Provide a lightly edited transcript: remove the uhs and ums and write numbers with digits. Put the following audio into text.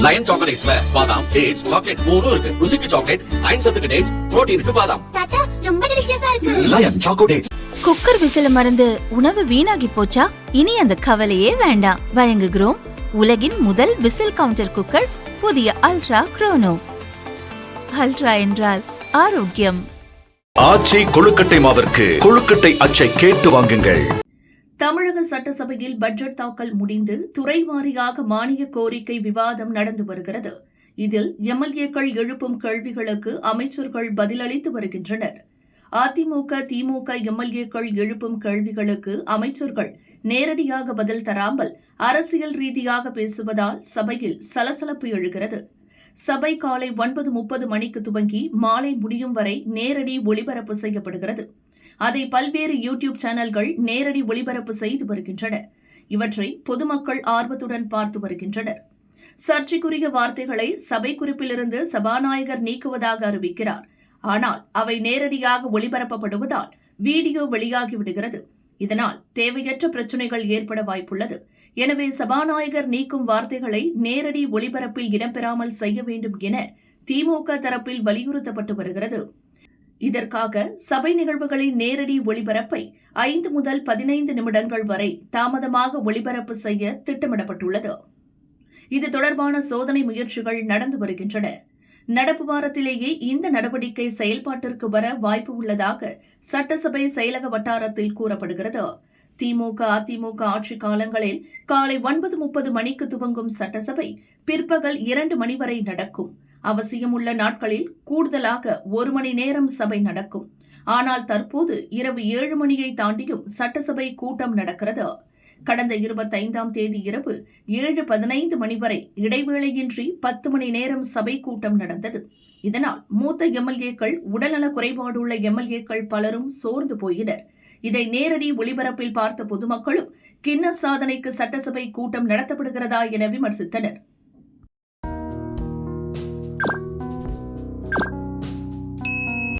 Line சாக்லேட்ஸ்ல பாதாம், dates, chocolate மூணும் இருக்கு. ருசிக்கு சாக்லேட், அயன் சத்துக்கு டேட்ஸ், புரோட்டீனுக்கு பாதாம். தாத்தா ரொம்ப டெலிஷியஸா இருக்கு. Line choco dates. குக்கர் விசில மறந்து உணவு வீணாகி போச்சா? இனி அந்த கவலையே வேண்டாம். வழங்குகிறோம் உலகின் முதல் விசில் கவுண்டர் குக்கர், புதிய அல்ட்ரா குரோனோ. அல்ட்ரா என்றால் ஆரோக்கியம். ஆச்சி கொழுக்கட்டை மாவிற்கு கொழுக்கட்டை அச்சை கேட்டு வாங்குங்கள். தமிழக சட்டசபையில் பட்ஜெட் தாக்கல் முடிந்து துறை வாரியாக மானிய கோரிக்கை விவாதம் நடந்து வருகிறது. இதில் எம்எல்ஏக்கள் எழுப்பும் கேள்விகளுக்கு அமைச்சர்கள் பதிலளித்து வருகின்றனர். அதிமுக, திமுக எம்எல்ஏக்கள் எழுப்பும் கேள்விகளுக்கு அமைச்சர்கள் நேரடியாக பதில் தராமல் அரசியல் ரீதியாக பேசுவதால் சபையில் சலசலப்பு எழுகிறது. சபை காலை 9:30 மணிக்கு துவங்கி மாலை முடியும் வரை நேரடி ஒளிபரப்பு செய்யப்படுகிறது. அதை பல்வேறு யூடியூப் சேனல்கள் நேரடி ஒளிபரப்பு செய்து வருகின்றன. இவற்றை பொதுமக்கள் ஆர்வத்துடன் பார்த்து வருகின்றனர். சர்ச்சைக்குரிய வார்த்தைகளை சபை குறிப்பிலிருந்து சபாநாயகர் நீக்குவதாக அறிவிக்கிறார். ஆனால் அவை நேரடியாக ஒளிபரப்பப்படுவதால் வீடியோ வெளியாகிவிடுகிறது. இதனால் தேவையற்ற பிரச்சினைகள் ஏற்பட வாய்ப்புள்ளது. எனவே சபாநாயகர் நீக்கும் வார்த்தைகளை நேரடி ஒளிபரப்பில் இடம்பெறாமல் செய்ய வேண்டும் என திமுக தரப்பில் வலியுறுத்தப்பட்டு வருகிறது. இதற்காக சபை நிகழ்வுகளின் நேரடி ஒளிபரப்பை 5 முதல் 15 நிமிடங்கள் வரை தாமதமாக ஒளிபரப்பு செய்ய திட்டமிடப்பட்டுள்ளது. இது தொடர்பான சோதனை முயற்சிகள் நடந்து வருகின்றன. நடப்பு வாரத்திலேயே இந்த நடவடிக்கை செயல்பாட்டிற்கு வர வாய்ப்பு உள்ளதாக சட்டசபை செயலக வட்டாரத்தில் கூறப்படுகிறது. திமுக, அதிமுக ஆட்சி காலங்களில் காலை 9:30 மணிக்கு துவங்கும் சட்டசபை பிற்பகல் 2 மணி வரை நடக்கும். அவசியம் உள்ள நாட்களில் கூடுதலாக 1 மணி நேரம் சபை நடக்கும். ஆனால் தற்போது இரவு 7 மணியை தாண்டியும் சட்டசபை கூட்டம் நடக்கிறது. கடந்த 25ஆம் தேதி இரவு 7:15 மணி வரை இடைவேளையின்றி 10 மணி நேரம் சபை கூட்டம் நடந்தது. இதனால் மூத்த எம்எல்ஏக்கள், உடல்நல குறைபாடுள்ள எம்எல்ஏக்கள் பலரும் சோர்ந்து போயினர். இதை நேரடி ஒளிபரப்பில் பார்த்த பொதுமக்களும் கின்னஸ் சாதனைக்கு சட்டசபை கூட்டம் நடத்தப்படுகிறதா என விமர்சித்தனர்.